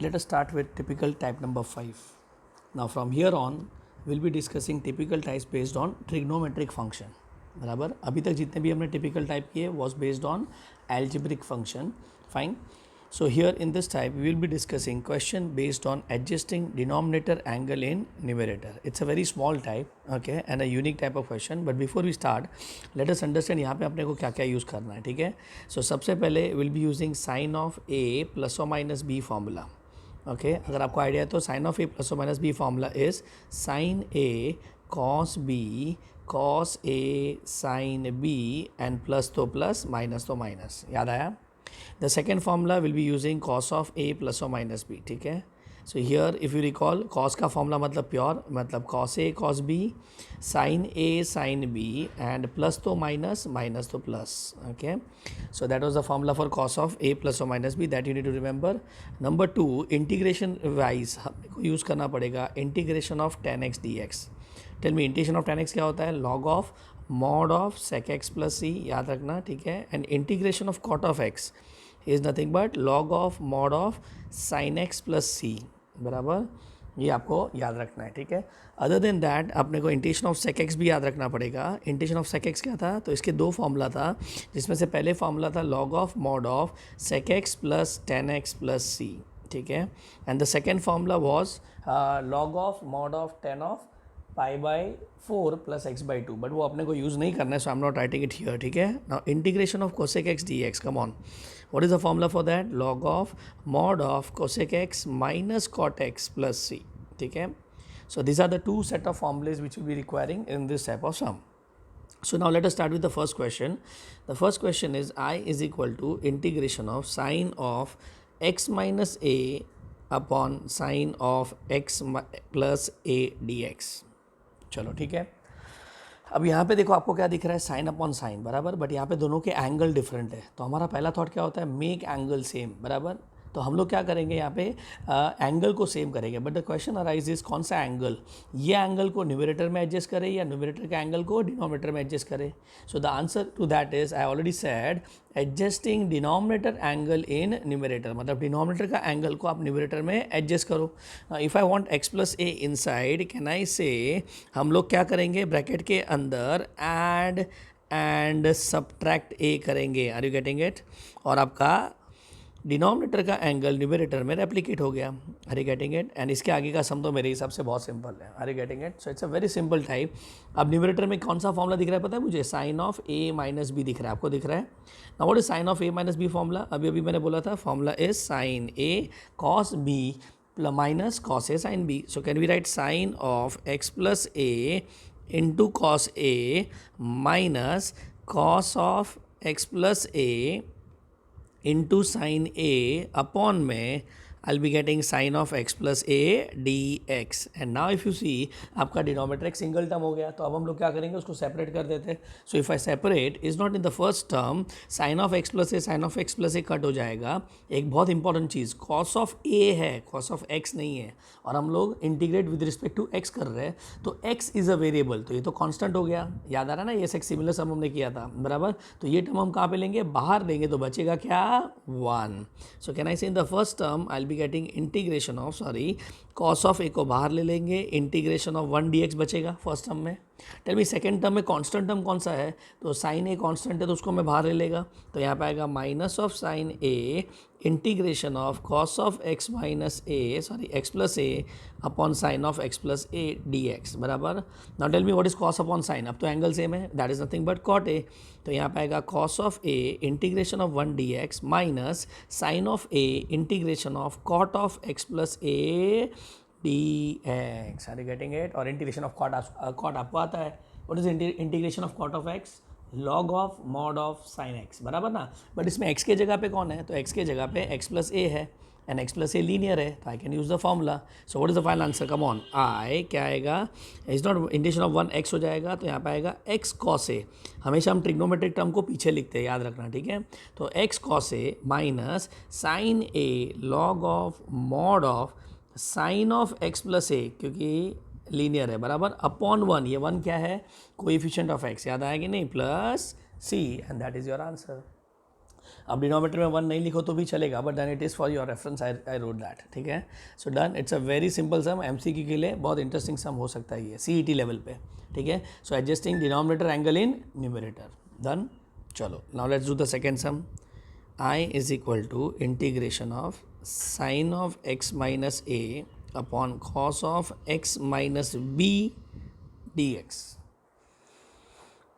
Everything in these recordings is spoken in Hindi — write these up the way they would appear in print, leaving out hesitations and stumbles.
Let us start with typical type number 5. Now from here on we'll be discussing typical types based on trigonometric function. बराबर, अभी तक जितने भी हमने typical type किए was based on algebraic function. Fine. So here in this type we will be discussing question based on adjusting denominator angle in numerator. It's a very small type, okay, and a unique type of question. But before we start, let us understand यहाँ पे अपने को क्या क्या यूज़ करना है, ठीक है. So सबसे पहले we'll be using sin of a plus or minus b formula. Okay अगर आपको आइडिया है तो साइन ऑफ ए प्लस और minus b formula is sine a cos b cos a sine b and plus तो प्लस माइनस तो माइनस. याद आया. The second formula will be using cos of a plus और माइनस बी. ठीक है. So here if you recall cos का फॉर्मूला मतलब प्योर मतलब cos a cos b sine a sine b and plus तो माइनस माइनस तो plus. Okay so that was the formula for cos of a plus और minus b. That you need to remember. Number 2 integration wise हमको यूज़ करना पड़ेगा integration of tan x d x. Tell me integration of tan x क्या होता है. Log of mod of sec x plus c. याद रखना. ठीक है. And integration of cot of x is nothing but log of mod of sine x plus c. बराबर, ये आपको याद रखना है. ठीक है. अदर देन दैट अपने को इंटीग्रेशन ऑफ सेक एक्स भी याद रखना पड़ेगा. इंटीग्रेशन ऑफ सेक एक्स क्या था. तो इसके दो फार्मूला था जिसमें से पहले फार्मूला था log of mod of sec x plus tan x plus c. ठीक है. And the second formula was log of mod of tan of pi by 4 plus x by 2. But वो अपने को यूज़ नहीं करना है, so I am not writing it here. ठीक है. Now integration of cosec x d x. Come on. What is the formula for that? Log of mod of cosec x minus cot x plus c. ठीक है. So these are the two set of formulas which will be requiring in this type of sum. So now let us start with the first question. The first question is I is equal to integration of sine of x minus a upon sine of x plus a dx. चलो ठीक है. अब यहाँ पे देखो आपको क्या दिख रहा है. Sine upon sine. बराबर. बट यहाँ पे दोनों के एंगल डिफरेंट है. तो हमारा पहला थॉट क्या होता है. Make angle same. बराबर. तो हम लोग क्या करेंगे यहाँ पे एंगल को सेम करेंगे. बट द क्वेश्चन अराइजेस कौन सा एंगल. ये एंगल को न्यूमरेटर में एडजस्ट करे या न्यूमरेटर के एंगल को डिनोमिनेटर में एडजस्ट करे. So the answer to that is I already said adjusting denominator angle in numerator. मतलब डिनोमिनेटर का एंगल को आप न्यूमरेटर में एडजस्ट करो. If I want x plus a inside can I say हम लोग क्या करेंगे ब्रैकेट के अंदर ऐड एंड सबट्रैक्ट ए करेंगे. Are you getting it. और आपका डिनोमिनेटर का एंगल न्यूमरेटर में रेप्लिकेट हो गया. Are you getting it. And इसके आगे का सम तो मेरे हिसाब से बहुत सिंपल है. Are you getting it. So it's a very simple type. अब न्यूमरेटर में कौन सा फॉर्मूला दिख रहा है पता है मुझे. Sine of a minus b दिख रहा है. आपको दिख रहा है. Now what is sine of a minus b formula. अभी मैंने बोला था formula is sine a cos b minus cos a sine b. So can we write sine of x plus a into cos a minus cos of x plus a into sin a upon में I'll be getting sin of x plus a dx. and now if you see आपका डिनोमिनेटर एक सिंगल टर्म हो गया. तो अब हम लोग क्या करेंगे उसको सेपरेट कर देते हैं. So if I separate is not in the first term sine of x plus a sine of x plus a cut हो जाएगा. एक बहुत इंपॉर्टेंट चीज़ कॉस ऑफ ए है कॉस ऑफ एक्स नहीं है. और हम लोग integrate with respect to x कर रहे हैं. तो एक्स इज़ अ वेरिएबल तो ये तो कॉन्स्टेंट हो गया. याद आ रहा है ना. ये एक सिमिलर सम हमने किया था. बराबर. तो ये टर्म हम कहाँ पे लेंगे बाहर लेंगे. तो बचेगा क्या 1. सो can I say in the first term I be getting integration of cos of a को बाहर ले लेंगे. इंटीग्रेशन ऑफ 1 dx बचेगा फर्स्ट टर्म में. टेल मी सेकेंड टर्म में कांस्टेंट टर्म कौन सा है. तो साइन ए कांस्टेंट है तो उसको मैं बाहर ले लेगा. तो यहाँ पे आएगा minus of sine a integration of cos of x minus a x plus a upon sine of x plus a d x. बराबर. Now tell me what is cos upon sine. अब तो एंगल सेम है. That is nothing but cot a. तो यहाँ पे आएगा cos of a integration of 1 dx minus sine of a integration of cot of x plus a dx. Are you getting it. और इंटीग्रेशन ऑफ कॉट आपको आता है. What is integration of cot of x. Log of mod of sine x. बराबर ना. बट इसमें एक्स के जगह पे कौन है. तो एक्स के जगह पे एक्स प्लस ए है and x plus a linear है. तो I can use the formula. So what is the final answer. Come on. I क्या आएगा. Is not integration of 1 x हो जाएगा. तो यहाँ पे आएगा एक्स कॉस ए. हमेशा हम ट्रिग्नोमेट्रिक टर्म को पीछे लिखते हैं. याद रखना. ठीक है. तो x cos a minus sine a log of mod of sine of x plus a क्योंकि लीनियर है. बराबर. अपॉन 1. ये 1 क्या है कोएफिशिएंट ऑफ एक्स. याद आएगी नहीं. Plus c. And that is your answer. अब डिनोमीटर में 1 नहीं लिखो तो भी चलेगा, but then it is for your reference, I wrote that, ठीक है. So done. It's a very simple sum, MCQ के लिए बहुत इंटरेस्टिंग सम हो सकता है ये सीईटी लेवल पे, ठीक है. So adjusting denominator angle in numerator. Done. चलो now let's do the second sum. I is equal to integration of sin of x minus a upon cos of x minus b dx.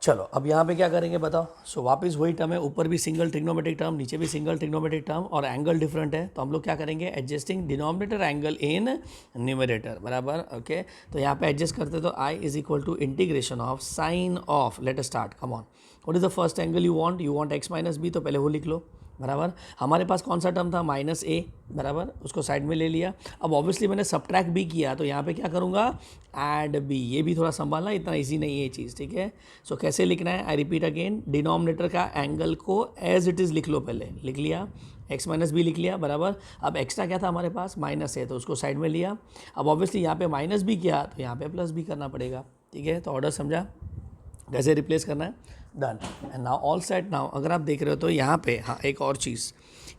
चलो अब यहाँ पे क्या करेंगे बताओ. सो वापस वही टर्म है, ऊपर भी सिंगल ट्रिग्नोमेट्रिक टर्म, नीचे भी सिंगल ट्रिग्नोमेट्रिक टर्म और एंगल डिफरेंट है. तो हम लोग क्या करेंगे, adjusting denominator angle in numerator. बराबर. ओके. तो यहाँ पे एडजस्ट करते तो I is equal to integration of sine of, let us start, come on. What is the first angle you want x minus b, तो पहले वो लिख लो. बराबर. हमारे पास कौन सा टर्म था, माइनस ए. बराबर. उसको साइड में ले लिया. अब ऑब्वियसली मैंने सब्ट्रैक्ट भी किया, तो यहाँ पे क्या करूँगा, ऐड बी. ये भी थोड़ा संभालना, इतना इजी नहीं है ये चीज़, ठीक है. सो कैसे लिखना है, आई रिपीट अगेन, डिनोमिनेटर का एंगल को एज इट इज़ लिख लो. पहले लिख लिया, एक्स माइनस बी लिख लिया. बराबर. अब एक्स्ट्रा क्या था हमारे पास, माइनस है, तो उसको साइड में लिया. अब ऑब्वियसली यहाँ पे माइनस भी किया तो यहाँ पे प्लस भी करना पड़ेगा, ठीक है. तो ऑर्डर समझा कैसे रिप्लेस करना है. Done. And now all set. Now अगर आप देख रहे हो तो यहाँ पे, हाँ एक और चीज़,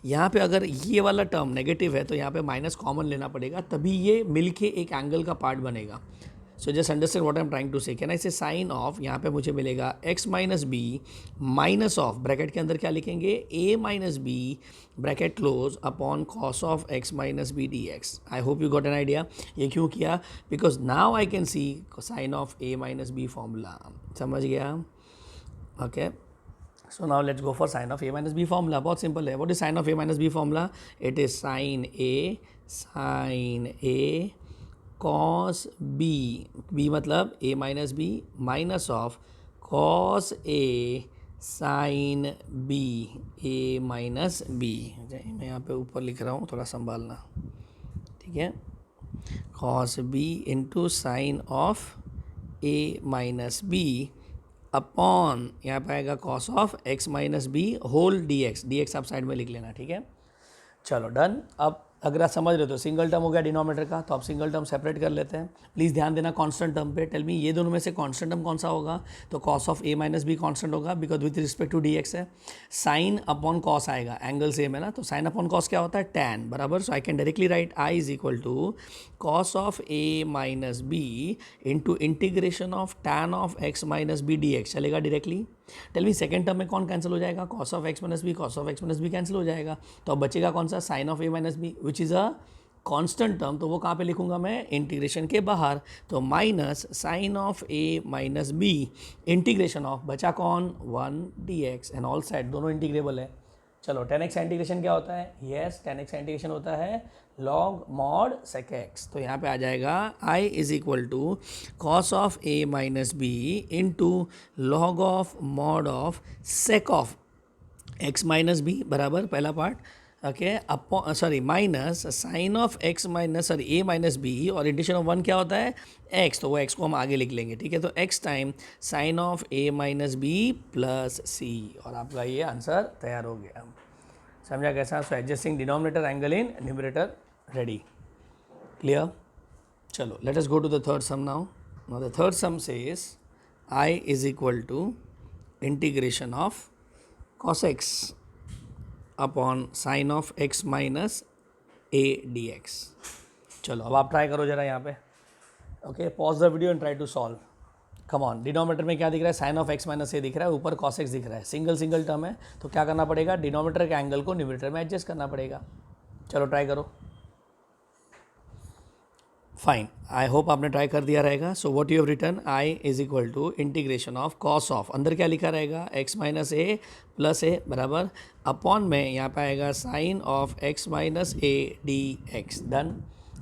यहाँ पे अगर ये वाला टर्म नेगेटिव है तो यहाँ पे माइनस कॉमन लेना पड़ेगा, तभी ये मिलके एक एंगल का पार्ट बनेगा. So just understand what I am trying to say. Can I say sine of, यहाँ पे मुझे मिलेगा x minus b minus of, bracket के अंदर क्या लिखेंगे, a minus b bracket close upon cos of x minus b d x. I hope you got an idea. ये क्यों किया, because now I can see sine of a minus b formula. समझ गया. Okay. So now let's go for sine of a minus b formula. बहुत सिंपल है. What is sine of a minus b formula, it is sine a cos b, b मतलब a minus b minus of cos a sine b, a minus b. मैं यहाँ पे ऊपर लिख रहा हूँ, थोड़ा संभालना, ठीक है. Cos b into sine of a minus b upon, यहाँ पे आएगा cos of x minus b whole d x. D x आप साइड में लिख लेना, ठीक है. चलो डन. अब अगर आप समझ रहे हो तो सिंगल टर्म हो गया डिनोमिनेटर का, तो आप सिंगल टर्म सेपरेट कर लेते हैं. प्लीज़ ध्यान देना कांस्टेंट टर्म पे. टेल मी ये दोनों में से कांस्टेंट टर्म कौन सा होगा, तो cos of a minus b constant होगा, because with respect to d x है. साइन अपॉन कॉस आएगा, एंगल सेम है ना, तो साइन अपॉन कॉस क्या होता है, टैन. बराबर. So I can directly write I is equal to cos of a minus b into integration of tan of x minus b d x. चलेगा directly. Tell me second term में कौन कैंसिल हो जाएगा, cos of x minus b, cos of x minus b cancel हो जाएगा. तो अब बचेगा कौन सा, sine of a minus b, which is a constant term. तो वो कहाँ पे लिखूंगा मैं, इंटीग्रेशन के बाहर. तो minus sine of a minus b integration of, बचा कौन, 1 d x. And all side दोनों इंटीग्रेबल है. चलो tan x इंटीग्रेशन क्या होता है, यस tan x इंटीग्रेशन होता है log mod sec x. तो यहाँ पे आ जाएगा i is equal to cos of a minus b into log of mod of sec of x minus b. बराबर. पहला part. Okay. Upon, sorry, minus sine of x minus, sorry, a minus b, और इंटीग्रेशन ऑफ 1 क्या होता है, एक्स. तो वो एक्स को हम आगे लिख लेंगे, ठीक है. तो x time sine of a minus b plus c, और आपका ये आंसर तैयार हो गया. समझा कैसा. So adjusting denominator angle in numerator, ready, clear. चलो let us go to the third sum now. Now the third sum says I is equal to integration of cos x upon sine of x minus a d x. चलो अब आप ट्राई करो जरा यहाँ पे. Okay, pause the video and try to solve. Come on. Denominator में क्या दिख रहा है, sine of x minus a दिख रहा है, ऊपर cos x दिख रहा है. सिंगल टर्म है, तो क्या करना पड़ेगा, डिनोमिनेटर के एंगल को न्यूमरेटर में एडजस्ट करना पड़ेगा. चलो ट्राई करो. फाइन, आई होप आपने ट्राई कर दिया रहेगा. So what you have written, I is equal to integration of cos of, अंदर क्या लिखा रहेगा, x minus a plus a. बराबर. अपॉन में यहाँ पे आएगा sine of x minus a d x. Done.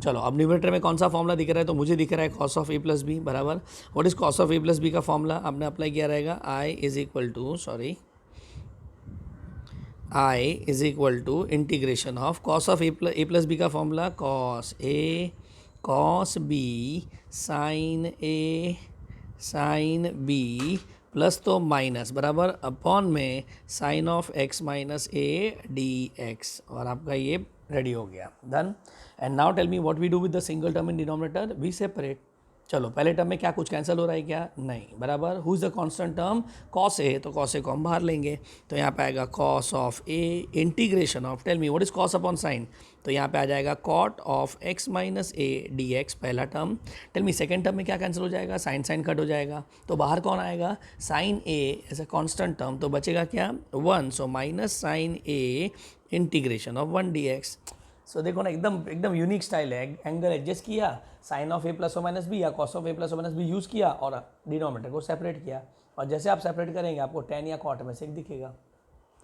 चलो अब न्यूमरेटर में कौन सा फॉर्मूला दिख रहा है, तो मुझे दिख रहा है cos of a plus b. बराबर. What is cos of a plus b का फॉर्मूला, आपने अप्लाई किया रहेगा, I is equal to, sorry, I is equal to integration of cos of a plus b का formula, cos a cos b sine a sine b plus तो माइनस. बराबर. अपॉन में sine of x minus a d x, और आपका ये रेडी हो गया. Done. And now tell me what we do with the single term in denominator, we separate. चलो पहले टर्म में क्या कुछ कैंसिल हो रहा है क्या? नहीं, बराबर। Who is the constant term? Cos a, तो कॉस ए को हम बाहर लेंगे, तो यहाँ पे आएगा cos of a integration of, tell me what is cos upon sine, तो यहाँ पे आ जाएगा cot of x minus a d x, पहला term. Tell me second term में क्या कैंसिल हो जाएगा? साइन साइन कट हो जाएगा, तो बाहर कौन आएगा? Sine a as a constant term, तो बचेगा क्या? 1, so minus sine a integration of 1 d x. So देखो ना, एकदम एकदम यूनिक स्टाइल है, एंगल एडजस्ट किया, sine of a plus or minus b या cos of a plus or minus b use किया और डिनोमिनेटर को सेपरेट किया, और जैसे आप सेपरेट करेंगे आपको टेन या कॉट में से एक दिखेगा,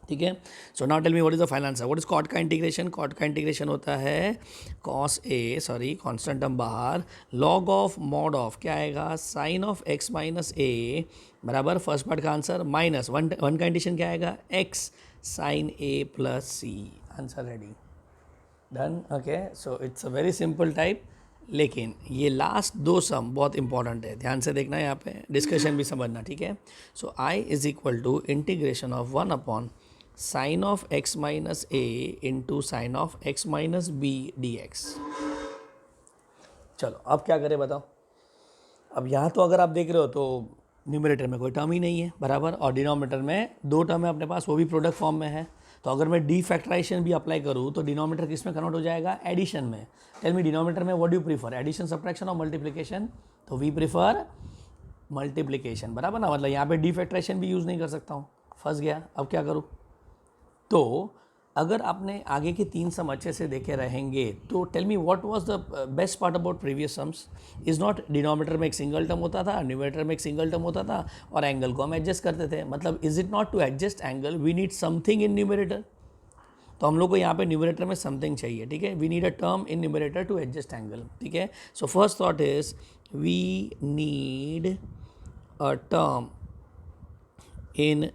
ठीक है। So now tell me what is the final answer, what is cot का इंटीग्रेशन? कॉट का इंटीग्रेशन होता है cos a, sorry constant term बाहर, लॉग ऑफ मॉड ऑफ क्या आएगा? Sine of x minus a, बराबर फर्स्ट पार्ट का आंसर, माइनस वन का कंडीशन क्या आएगा? X sine a plus c, answer ready, done. Okay, so it's a very simple type, लेकिन ये लास्ट दो सम बहुत इंपॉर्टेंट है, ध्यान से देखना, यहाँ पे डिस्कशन भी समझना, ठीक है। So I is equal to integration of 1 upon sine of x minus a into sine of x minus b d x. चलो अब क्या करें बताओ। अब यहाँ तो अगर आप देख रहे हो तो न्यूमरेटर में कोई टर्म ही नहीं है, बराबर, और डिनोमिनेटर में दो टर्म है अपने पास, वो भी प्रोडक्ट फॉर्म में है, तो अगर मैं डी फैक्टराइजेशन भी अप्लाई करूँ तो डिनोमिनेटर किस में कन्वर्ट हो जाएगा? एडिशन में। टेल मी डिनोमिनेटर में what do you prefer, addition, subtraction और मल्टीप्लिकेशन? तो वी प्रीफर मल्टीप्लिकेशन, बराबर ना, मतलब यहाँ पे डी फैक्टराइजेशन भी यूज़ नहीं कर सकता हूँ, फंस गया, अब क्या करूँ? तो अगर आपने आगे के 3 सम अच्छे से देखे रहेंगे तो tell me what was the best part about previous sums is not denominator में एक सिंगल टर्म होता था, न्यूमरेटर में एक सिंगल टर्म होता था, और एंगल को हम एडजस्ट करते थे, मतलब is it not to adjust angle we need something in numerator, तो हम लोग को यहाँ पे न्यूमरेटर में समथिंग चाहिए, ठीक है, we need a term in numerator to adjust angle, ठीक है। So first thought is we need a term in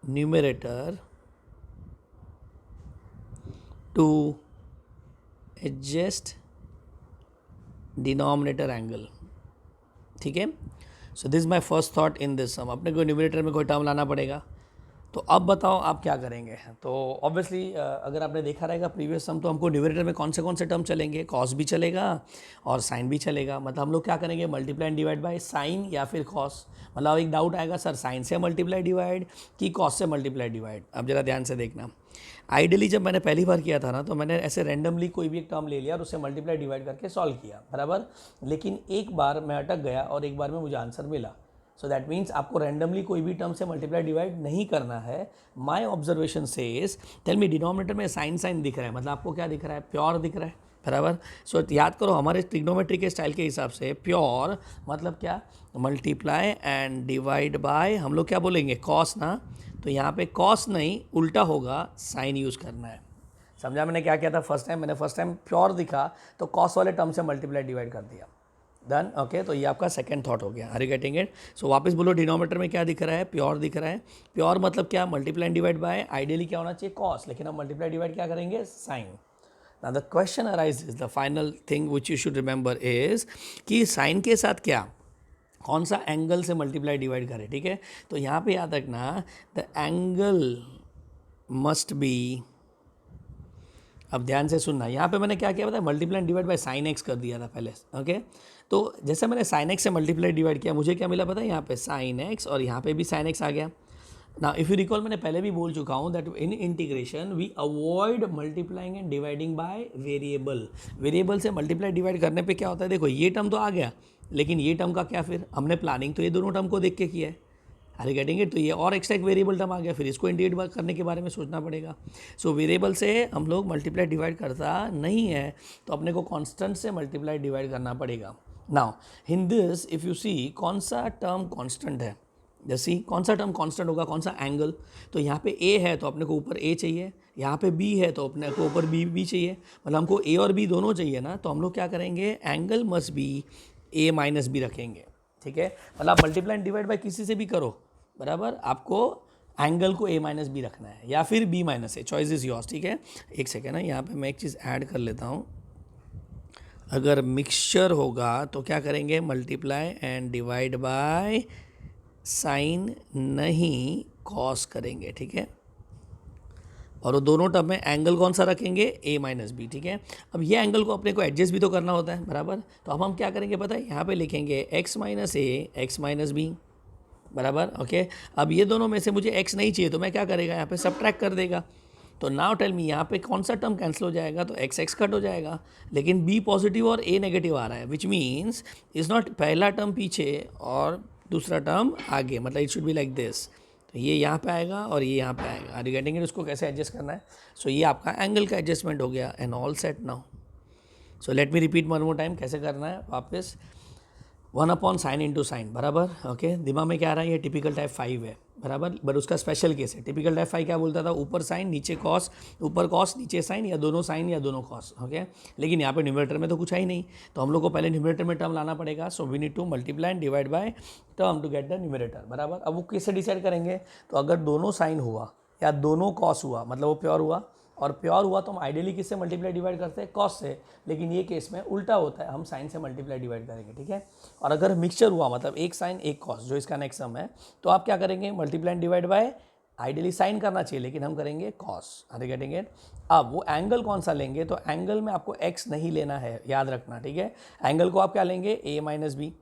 numerator to adjust denominator angle, ठीक है। So this my first thought in this sum, अपने को न्यूमरेटर में कोई टर्म लाना पड़ेगा, तो अब बताओ आप क्या करेंगे। तो ऑब्वियसली अगर आपने देखा रहेगा प्रीवियस सम, तो हमको न्यूमरेटर में कौन से टर्म चलेंगे? कॉस भी चलेगा और साइन भी चलेगा, मतलब हम लोग क्या करेंगे? Multiply and divide by sine या फिर कॉस। मतलब एक डाउट आएगा, सर साइन से मल्टीप्लाई डिवाइड कि कॉस से मल्टीप्लाई डिवाइड? अब जरा ध्यान से देखना, आइडियली जब मैंने पहली बार किया था ना, तो मैंने ऐसे रैंडमली कोई भी एक टर्म ले लिया और उससे मल्टीप्लाई डिवाइड करके सॉल्व किया, बराबर, लेकिन एक बार मैं अटक गया और एक बार में मुझे आंसर मिला। सो दैट मीन्स आपको रैंडमली कोई भी टर्म से मल्टीप्लाई डिवाइड नहीं करना है। My observation says, tell me denominator में साइन साइन दिख रहा है, मतलब आपको क्या दिख रहा है? प्योर दिख रहा है, बराबर। सो याद करो हमारे ट्रिग्नोमेट्री के स्टाइल के हिसाब से प्योर मतलब क्या? मल्टीप्लाई एंड डिवाइड बाय, हम लोग क्या बोलेंगे? कॉस ना, तो यहाँ पे कॉस नहीं, उल्टा होगा, साइन यूज़ करना है। समझा मैंने क्या किया था फर्स्ट टाइम? मैंने फर्स्ट टाइम प्योर दिखा तो कॉस वाले टर्म से मल्टीप्लाई डिवाइड कर दिया, डन। ओके, तो ये आपका सेकंड थॉट हो गया, आर यू गेटिंग इट? सो वापस बोलो, डिनोमिनेटर में क्या दिख रहा है? प्योर दिख रहा है। प्योर मतलब क्या? मल्टीप्लाई डिवाइड बाय, आइडियली क्या होना चाहिए? कॉस, लेकिन हम मल्टीप्लाई डिवाइड क्या करेंगे? Sine. Now the question arises, the final thing which you should remember is कि साइन के साथ क्या, कौन सा एंगल से मल्टीप्लाई डिवाइड करें, ठीक है। तो यहाँ पे याद रखना, द एंगल मस्ट बी, अब ध्यान से सुनना, यहाँ पे मैंने क्या किया पता है? Multiply divide by sine x कर दिया था पहले, ओके। तो जैसे मैंने साइन एक्स से मल्टीप्लाई डिवाइड किया, मुझे क्या मिला पता है? यहाँ पे साइन एक्स और यहाँ पे भी साइन एक्स आ गया। ना इफ़ यू रिकॉल, मैंने पहले भी बोल चुका हूँ that in integration we avoid multiplying and dividing by variable. Variable से मल्टीप्लाई डिवाइड करने पे क्या होता है? देखो ये टर्म तो आ गया, लेकिन ये टर्म का क्या? फिर हमने प्लानिंग तो ये दोनों टर्म को देख के किया है, आर यू गेटिंग इट? तो ये और एक्स्ट्रा एक वेरिएबल टर्म आ गया, फिर इसको इंटीग्रेट करने के बारे में सोचना पड़ेगा। सो वेरिएबल से हम लोग मल्टीप्लाई डिवाइड करता नहीं है, तो अपने को कांस्टेंट से मल्टीप्लाई डिवाइड करना पड़ेगा। Now in this if you see, कौन सा टर्म कांस्टेंट है? जैसे कौन सा टर्म कांस्टेंट होगा? कौन सा एंगल? तो यहाँ पे ए है तो अपने को ऊपर ए चाहिए, यहाँ पे बी है तो अपने को ऊपर बी चाहिए, मतलब हमको ए और बी दोनों चाहिए ना, तो हम लोग क्या करेंगे? Angle must be a minus b रखेंगे, ठीक है। मतलब मल्टीप्लाई डिवाइड बाय किसी से भी करो, बराबर, आपको एंगल को ए माइनस बी रखना है या फिर b minus a, choice is yours, ठीक है। एक सेकेंड है, यहाँ पे मैं एक चीज़ ऐड कर लेता हूँ। अगर मिक्सचर होगा तो क्या करेंगे? Multiply and divide by sine नहीं, कॉस करेंगे, ठीक है। और वो दोनों टर्म में एंगल कौन सा रखेंगे, a माइनस बी, ठीक है। अब ये एंगल को अपने को एडजस्ट भी तो करना होता है, बराबर। तो अब हम क्या करेंगे पता है, यहाँ पे लिखेंगे x minus a x minus b, बराबर, ओके। अब ये दोनों में से मुझे x नहीं चाहिए तो मैं क्या करेगा, यहाँ पे सबट्रैक्ट कर देगा। तो नाउ टेल मी, यहाँ पे कौन सा टर्म कैंसिल हो जाएगा, तो एक्स एक्स कट हो जाएगा, लेकिन b पॉजिटिव और a नेगेटिव आ रहा है, विच मीन्स इज़ नॉट पहला टर्म पीछे और दूसरा टर्म आगे, मतलब it should be like this. तो ये यहाँ पे आएगा और ये यहाँ पे आएगा। Are you getting it? उसको कैसे एडजस्ट करना है। सो ये आपका एंगल का एडजस्टमेंट हो गया and all set now. So let me repeat one more time, कैसे करना है वापस। 1/sin इंटू साइन, बराबर, ओके। दिमाग में क्या आ रहा है, ये टिपिकल टाइप 5 है, बराबर, बट उसका स्पेशल केस है। टिपिकल टाइप 5 क्या बोलता था, ऊपर साइन नीचे कॉस, ऊपर कॉस नीचे साइन, या दोनों साइन या दोनों कॉस, ओके। लेकिन यहाँ पे न्यूमरेटर में तो कुछ है ही नहीं, तो हम लोग को पहले न्यूमरेटर में टर्म लाना पड़ेगा। So we need to multiply and divide by term to get the numerator, बराबर। अब वो कैसे डिसाइड करेंगे, तो अगर दोनों साइन हुआ या दोनों कॉस हुआ, मतलब वो प्योर हुआ, और प्योर हुआ तो हम आइडियली किससे मल्टीप्लाई डिवाइड करते हैं, कॉस से। लेकिन ये केस में उल्टा होता है, हम साइन से मल्टीप्लाई डिवाइड करेंगे, ठीक है। और अगर मिक्सचर हुआ, मतलब एक साइन एक कॉस, जो इसका नेक्स्ट सम है, तो आप क्या करेंगे, multiply divide by, ideally sine करना चाहिए लेकिन हम करेंगे cos. Are you getting it? अब वो एंगल कौन सा लेंगे, तो एंगल में आपको एक्स नहीं लेना है, याद रखना, ठीक है। एंगल को आप क्या लेंगे, ए माइनस बी।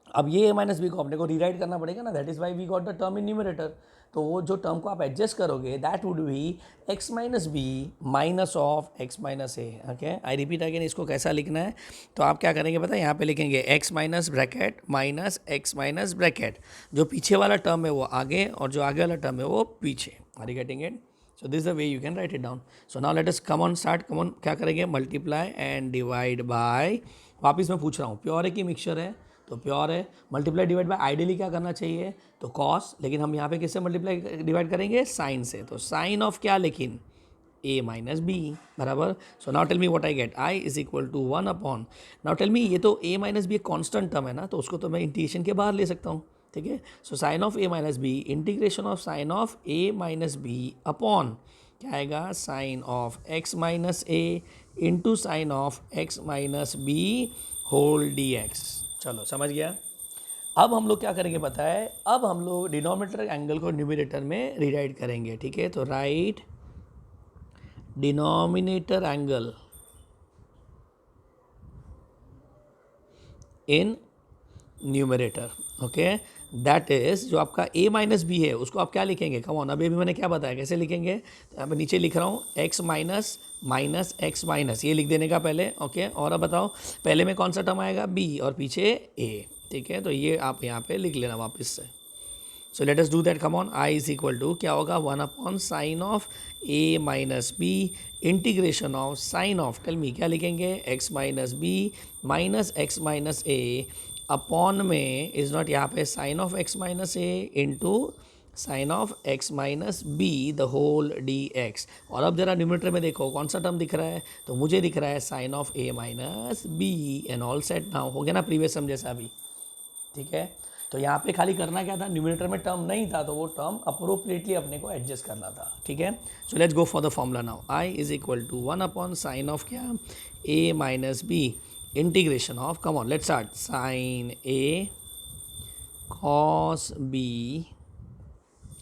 अब ये a माइनस बी को अपने को रीराइट करना पड़ेगा ना, that is why we got the term in numerator. तो वो जो टर्म को आप एडजस्ट करोगे, that would be x minus b minus of x minus a, okay. I repeat again, इसको कैसा लिखना है, तो आप क्या करेंगे पता है, यहाँ पे लिखेंगे x minus bracket minus x minus bracket. जो पीछे वाला टर्म है वो आगे और जो आगे वाला टर्म है वो पीछे। Are you getting it? So this the way you can write it down. So now let us come on start, come on, क्या करेंगे, मल्टीप्लाई एंड डिवाइड बाय। वापिस मैं पूछ रहा हूँ, प्योर है कि मिक्सचर है, तो प्योर है। मल्टीप्लाई डिवाइड बाय आइडियली क्या करना चाहिए, तो कॉस, लेकिन हम यहाँ पे किससे मल्टीप्लाई डिवाइड करेंगे, साइन से। तो साइन ऑफ क्या, लेकिन a माइनस बी, बराबर। So now tell me what I get, i is equal to 1 upon, now tell me, ये तो a माइनस बी एक कॉन्स्टेंट टर्म है ना, तो उसको तो मैं इंटीग्रेशन के बाहर ले सकता हूँ, ठीक है। So sine of a minus b integration of sine of a minus b upon क्या आएगा, sine of x minus a into sine of x minus b whole d x. चलो समझ गया। अब हम लोग क्या करेंगे पता है, अब हम लोग डिनोमिनेटर एंगल को न्यूमरेटर में रीराइट करेंगे, ठीक है। तो right denominator angle in numerator, okay. That is जो आपका a माइनस बी है उसको आप क्या लिखेंगे, कम ऑन, अभी मैंने क्या बताया कैसे लिखेंगे, तो यहाँ पे नीचे लिख रहा हूँ x minus minus x minus, ये लिख देने का पहले, ओके। और अब बताओ पहले में कौन सा टर्म आएगा, b, और पीछे a, ठीक है। तो ये आप यहाँ पे लिख लेना वापस से। So let us do that, come on. i is equal to क्या होगा, 1 upon sine of a minus b integration of sine of, tell me क्या लिखेंगे, x minus b minus x minus a upon में इज नॉट, यहाँ पे sine of x minus a into sine of x minus b the whole d x. और अब जरा न्यूमरेटर में देखो कौन सा टर्म दिख रहा है, तो मुझे दिख रहा है sine of a minus b and all set now, हो गया ना प्रीवियस सम जैसा भी, ठीक है। तो यहाँ पे खाली करना क्या था, न्यूमरेटर में टर्म नहीं था तो वो टर्म अप्रोप्रिएटली अपने को एडजस्ट करना था, ठीक है। So let's go for the formula now, i is equal to 1 upon sine of क्या, a minus b integration of, come on let's start, sine a cos b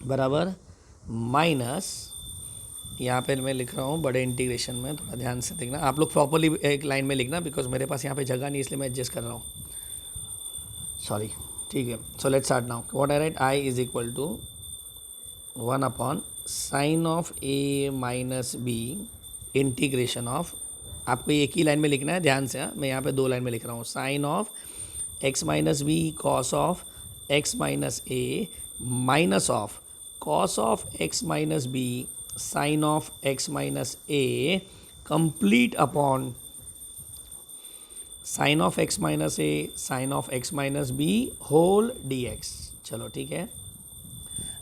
बराबर माइनस, यहाँ पे मैं लिख रहा हूँ बड़े इंटीग्रेशन में, थोड़ा ध्यान से देखना, आप लोग प्रॉपरली एक लाइन में लिखना, बिकॉज मेरे पास यहाँ पे जगह नहीं इसलिए मैं एडजस्ट कर रहा हूँ, सॉरी, ठीक है। So let's start now, what I write, i is equal to 1 upon sine of a minus b integration of, आपको एक ही लाइन में लिखना है ध्यान से, मैं यहाँ पे 2 लाइन में लिख रहा हूँ, sine of x minus b cos of x minus a minus of cos of x minus b sine of x minus a complete upon sine of x minus a sine of x minus b whole dx। चलो ठीक है,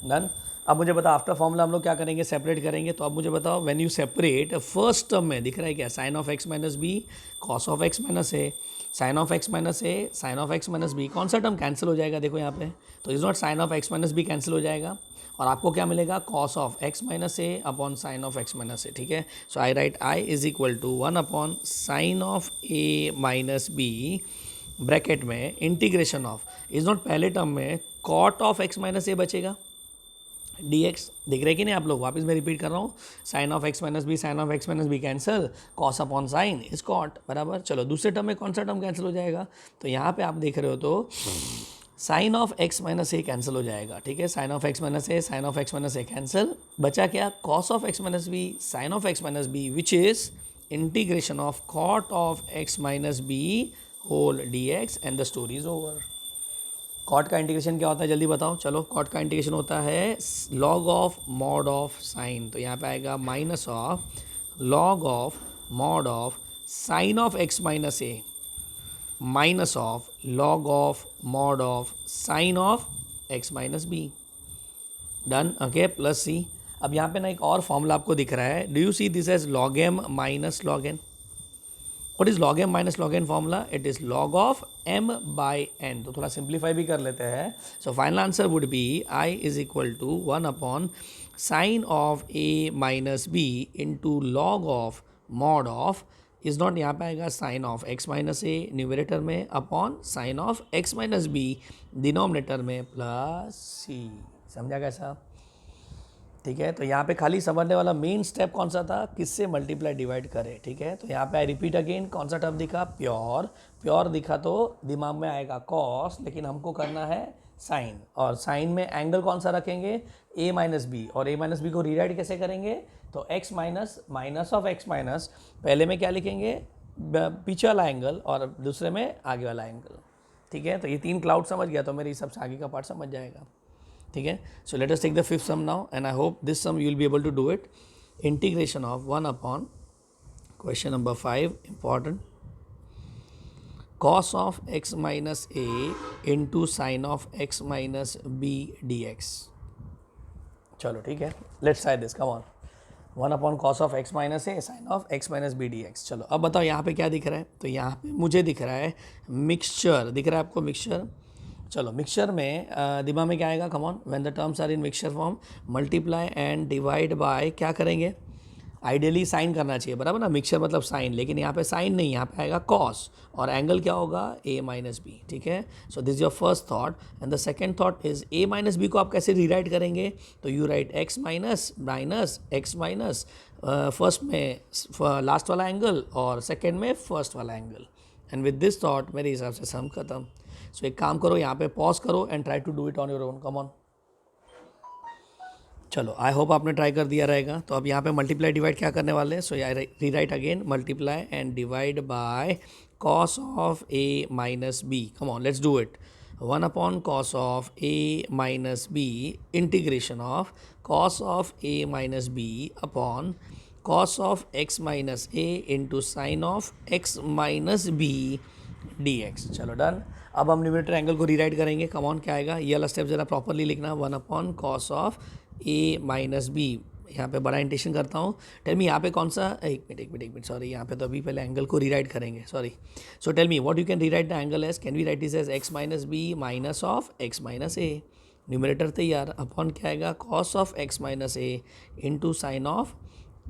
डन। अब मुझे बताओ आफ्टर फॉर्मूला हम लोग क्या करेंगे, सेपरेट करेंगे। तो अब मुझे बताओ when you separate, first term में दिख रहा है क्या, sine of x minus b cos of x minus a, sine of x minus a sine of x minus b, कौन सा टर्म कैंसिल हो जाएगा, देखो यहाँ पे, तो is not sine of x minus b cancel हो जाएगा और आपको क्या मिलेगा, cos of x minus a upon sine of x minus a, ठीक है। So I write i is equal to 1 upon sine of a minus b bracket में इंटीग्रेशन ऑफ, इज नॉट पहले टर्म में cot of x minus a बचेगा, डी एक्स दिख रहे कि नहीं आप लोग, वापस मैं रिपीट कर रहा हूँ, sine of x minus b, sine of x minus b cancel, cos upon sine is cot, बराबर। चलो दूसरे टर्म में कौन सा टर्म कैंसिल हो जाएगा, तो यहाँ पे आप देख रहे हो तो sine of x minus a cancel हो जाएगा, ठीक है, sine of x minus a, sine of x minus a cancel, बचा क्या, cos of x minus b, sine of x minus b which is integration of cot of x minus b whole d x and the story is over. Cot का इंटीग्रेशन क्या होता है जल्दी बताओ, चलो कॉट का इंटीग्रेशन होता है log of mod of sine, तो यहाँ पे आएगा minus of log of mod of sine of x minus a minus of log of mod of sine of x minus b, done, okay, plus c. अब यहाँ पे ना एक और फॉर्मूला आपको दिख रहा है, do you see this as log m minus log n. What is log m minus log n formula, it is log of m by n, तो थोड़ा सिंप्लीफाई भी कर लेते हैं। So final answer would be i is equal to 1 upon sine of a minus b into log of mod of is not, यहाँ पे आएगा sine of x minus a numerator में upon sine of x minus b denominator में प्लस सी। समझा कैसा, ठीक है। तो यहाँ पे खाली समझने वाला मेन स्टेप कौन सा था, किससे मल्टीप्लाई डिवाइड करें, ठीक है। तो यहाँ पे आई रिपीट अगेन, कौन सा टर्म दिखा, प्योर, प्योर दिखा तो दिमाग में आएगा कॉस, लेकिन हमको करना है साइन, और साइन में एंगल कौन सा रखेंगे, ए माइनस बी, और ए माइनस बी को रीराइट कैसे करेंगे, तो x minus minus of x minus, पहले में क्या लिखेंगे, पीछे वाला एंगल, और दूसरे में आगे वाला एंगल, ठीक है। तो ये 3 क्लाउड समझ गया तो मेरे हिसाब से आगे का पार्ट समझ जाएगा, ठीक है। So let us take the fifth sum now and I hope this sum you will be able to do it. Integration of 1 upon question number 5 important, cos of x minus a into sine of x minus b d x. चलो ठीक है, let's try this, come on, 1 upon cos of x minus a sine of x minus b d x. चलो अब बताओ यहाँ पे क्या दिख रहा है, तो यहाँ पे मुझे दिख रहा है मिक्सचर, दिख रहा है आपको मिक्सचर। चलो मिक्सचर में दिमाग में क्या आएगा, come on, when the terms are in mixture form multiply and divide by, क्या करेंगे, आइडियली साइन करना चाहिए, बराबर ना, मिक्सचर मतलब साइन, लेकिन यहाँ पे साइन नहीं, यहाँ पे आएगा कॉस, और एंगल क्या होगा, ए माइनस बी, ठीक है। So this your first thought, and the second thought is a minus b को आप कैसे रीराइट करेंगे, तो you write x minus minus x minus, first में लास्ट वाला एंगल और सेकेंड में फर्स्ट वाला angle, and with this thought मेरे हिसाब से सम खत्म। सो एक काम करो, यहाँ पे पॉज करो and try to do it on your own, come on. चलो आई होप आपने ट्राई कर दिया रहेगा। तो अब यहाँ पे मल्टीप्लाई डिवाइड क्या करने वाले हैं, so rewrite again, multiply and divide by cos of a minus b, come on let's do it, 1 upon cos of a minus b integration of cos of a minus b upon cos of x minus a into sine of x minus b d x. चलो डन। अब हम न्यूमरेटर एंगल को रीराइट करेंगे, कम ऑन क्या आएगा, ये वाला स्टेप जरा प्रॉपरली लिखना, 1 upon cos of a minus b, यहाँ पे बड़ा इंटेशन करता हूँ, टेल मी यहाँ पे कौन सा, एक मिनट सॉरी, यहाँ पे तो अभी पहले एंगल को रीराइट करेंगे, sorry. So tell me what you can rewrite the angle as, can we write this as x minus b minus of x minus a, numerator तैयार, अपॉन क्या आएगा, cos of x minus a into sine of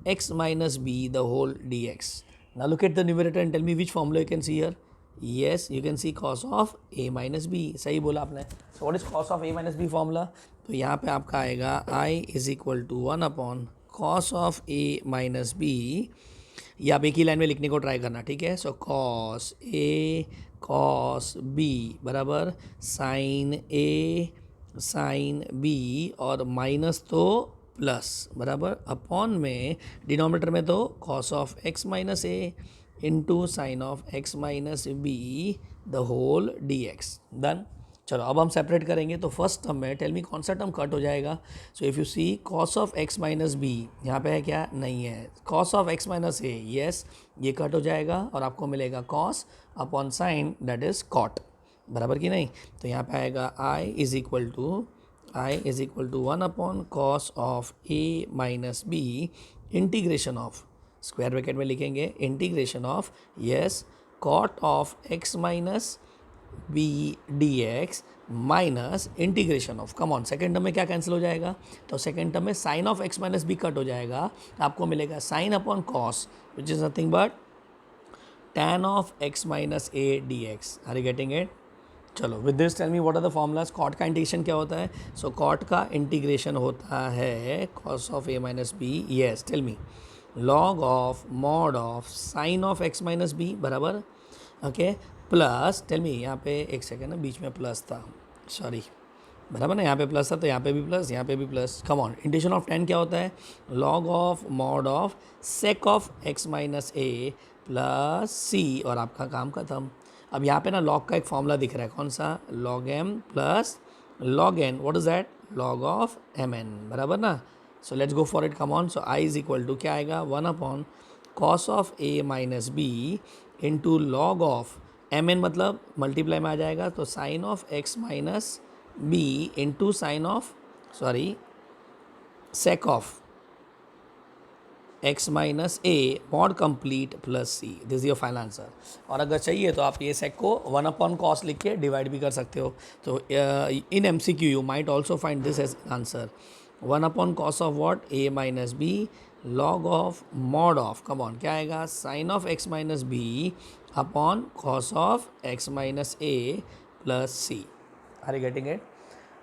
x minus b the whole d x. Now look at the numerator and tell me which formula you can see here, yes you can see cos of a minus b, सही बोला आपने। so what is cos of a minus b formula, तो यहाँ पे आपका आएगा i is equal to 1 upon cos of a minus b, ये आप एक ही लाइन में लिखने को ट्राई करना, ठीक है। सो cos a cos b बराबर sin a sin b, और माइनस तो प्लस, बराबर, अपॉन में डिनोमिनेटर में तो cos of x minus a into sine of x minus b the whole d x, done. चलो अब हम सेपरेट करेंगे, तो फर्स्ट टर्म में टेल मी कौन सा टर्म कट हो जाएगा, so if you see cos of x minus b, यहाँ पे है क्या, नहीं है, cos of x minus a, yes, ये कट हो जाएगा और आपको मिलेगा cos upon sine that is cot, बराबर कि नहीं। तो यहाँ पे आएगा I is equal to 1 upon cos of a minus b integration of, square bracket में लिखेंगे, integration of, yes, cot of x minus b d x minus integration of, come on, second term में क्या कैंसिल हो जाएगा, तो सेकेंड टर्म में sine of x minus b cut हो जाएगा, आपको मिलेगा sign upon cos which is nothing but tan of x minus a d x, are you getting it, चलो with this tell me what are the formulas. Cot का इंटीग्रेशन क्या होता है? सो कॉट का इंटीग्रेशन होता है cos of a minus b. Yes tell me. Log of mod of sine of x minus b बराबर. ओके प्लस टेल मी, यहाँ पे एक सेकेंड ना, बीच में प्लस था, सॉरी, बराबर ना, यहाँ पे प्लस था तो यहाँ पे भी प्लस, यहाँ पे भी plus. Come on. Integration of tan क्या होता है? Log of mod of sec of x minus a plus c, और आपका काम खत्म. अब यहाँ पे ना लॉग का एक फॉर्मूला दिख रहा है, कौन सा? Log m plus log n. What is that? Log of m n, बराबर ना. So let's go for it. Come on. So I is equal to क्या आएगा? 1 cos of a minus b into log of m n, मतलब मल्टीप्लाई में आ जाएगा, तो sine of x minus b into sine of, sorry, sec of x minus a mod complete plus c. This is your final answer. और अगर चाहिए तो आप ये सेक को 1/cos लिख के डिवाइड भी कर सकते हो. तो in MCQ you might also find this as answer. 1/cos of what? A minus b log of mod of, come on, क्या आएगा? Sine of x minus b upon cos of x minus a plus c. Are you getting it?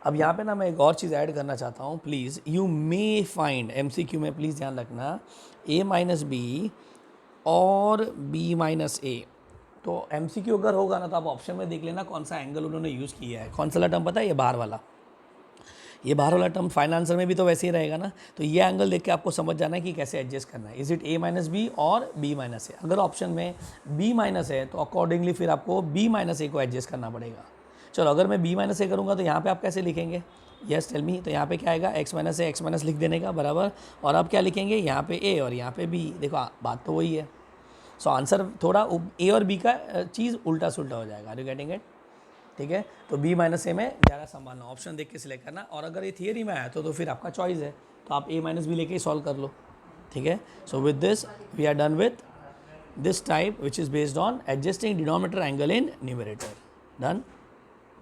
अब यहाँ पे ना मैं एक और चीज़ ऐड करना चाहता हूँ. Please you may find, MCQ में प्लीज़ ध्यान रखना, a माइनस बी और b माइनस ए. तो MCQ अगर होगा ना तो आप ऑप्शन में देख लेना कौन सा एंगल उन्होंने यूज़ किया है. कौन सा टर्म पता है? ये बाहर वाला. ये बाहर वाला टर्म फाइनल आंसर में भी तो वैसे ही रहेगा ना. तो ये एंगल देख के आपको समझ जाना है कि कैसे एडजस्ट करना है. Is it a minus b और b माइनस ए? अगर ऑप्शन में b माइनस है तो अकॉर्डिंगली फिर आपको b माइनस ए को एडजस्ट करना पड़ेगा. चलो अगर मैं b माइनस ए करूँगा तो यहाँ पे आप कैसे लिखेंगे? Yes tell me. तो यहाँ पे क्या आएगा? x minus a, x minus लिख देने का, बराबर. और अब क्या लिखेंगे? यहाँ पे a और यहाँ पे b. देखो बात तो वही है. सो आंसर थोड़ा a और b का चीज़ उल्टा सुल्टा हो जाएगा. Are you getting it? ठीक है. तो b माइनस ए में ज़्यादा संभालना, ऑप्शन देख के सिलेक्ट करना. और अगर ये थियरी में आया तो फिर आपका चॉइस है, तो आप a माइनस बी लेके ही सॉल्व कर लो. ठीक है. So with this we are done with this type which is based on adjusting denominator angle in numerator. Done.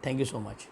Thank you so much.